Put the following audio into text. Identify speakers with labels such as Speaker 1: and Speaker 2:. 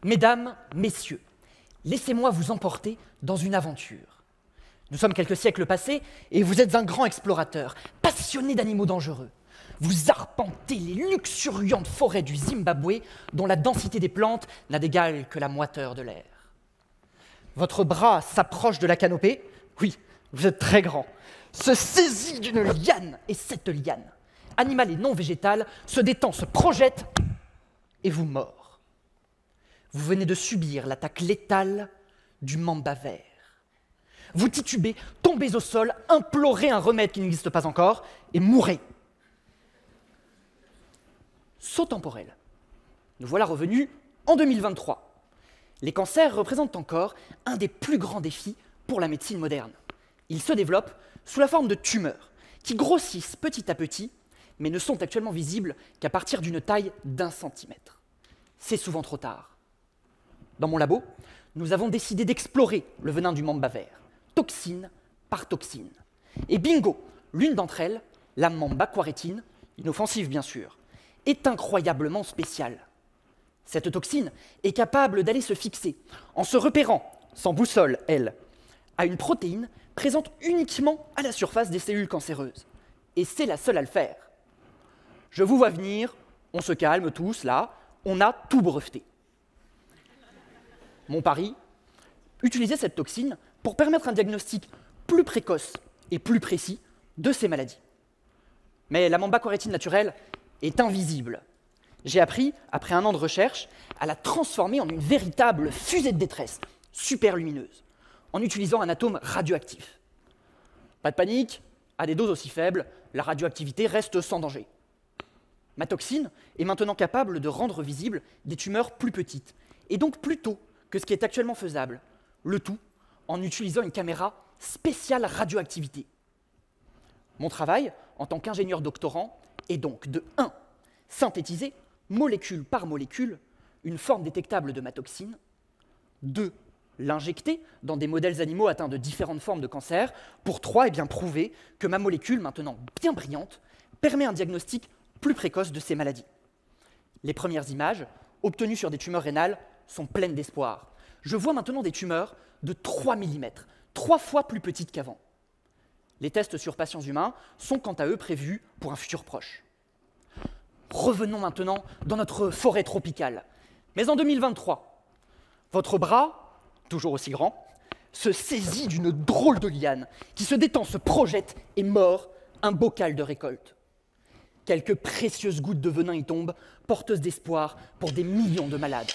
Speaker 1: Mesdames, messieurs, laissez-moi vous emporter dans une aventure. Nous sommes quelques siècles passés et vous êtes un grand explorateur, passionné d'animaux dangereux. Vous arpentez les luxuriantes forêts du Zimbabwe dont la densité des plantes n'a d'égal que la moiteur de l'air. Votre bras s'approche de la canopée, oui, vous êtes très grand, se saisit d'une liane et cette liane, animale et non végétale, se détend, se projette et vous mord. Vous venez de subir l'attaque létale du mamba vert. Vous titubez, tombez au sol, implorez un remède qui n'existe pas encore et mourrez. Saut temporel. Nous voilà revenus en 2023. Les cancers représentent encore un des plus grands défis pour la médecine moderne. Ils se développent sous la forme de tumeurs qui grossissent petit à petit, mais ne sont actuellement visibles qu'à partir d'une taille d'1 centimètre. C'est souvent trop tard. Dans mon labo, nous avons décidé d'explorer le venin du mamba vert, toxine par toxine. Et bingo, l'une d'entre elles, la mamba-quarétine, inoffensive bien sûr, est incroyablement spéciale. Cette toxine est capable d'aller se fixer, en se repérant, sans boussole, elle, à une protéine présente uniquement à la surface des cellules cancéreuses. Et c'est la seule à le faire. Je vous vois venir, on se calme tous, là, on a tout breveté. Mon pari, utiliser cette toxine pour permettre un diagnostic plus précoce et plus précis de ces maladies. Mais la mamba-quarétine naturelle est invisible. J'ai appris, après 1 an de recherche, à la transformer en une véritable fusée de détresse, super lumineuse, en utilisant un atome radioactif. Pas de panique, à des doses aussi faibles, la radioactivité reste sans danger. Ma toxine est maintenant capable de rendre visibles des tumeurs plus petites, et donc plus tôt que ce qui est actuellement faisable, le tout en utilisant une caméra spéciale radioactivité. Mon travail, en tant qu'ingénieur doctorant, est donc de 1. Synthétiser, molécule par molécule, une forme détectable de ma toxine, 2. L'injecter dans des modèles animaux atteints de différentes formes de cancer, pour 3. Prouver que ma molécule, maintenant bien brillante, permet un diagnostic plus précoce de ces maladies. Les premières images, obtenues sur des tumeurs rénales, sont pleines d'espoir. Je vois maintenant des tumeurs de 3 mm, 3 fois plus petites qu'avant. Les tests sur patients humains sont quant à eux prévus pour un futur proche. Revenons maintenant dans notre forêt tropicale. Mais en 2023, votre bras, toujours aussi grand, se saisit d'une drôle de liane qui se détend, se projette et mord un bocal de récolte. Quelques précieuses gouttes de venin y tombent, porteuses d'espoir pour des millions de malades.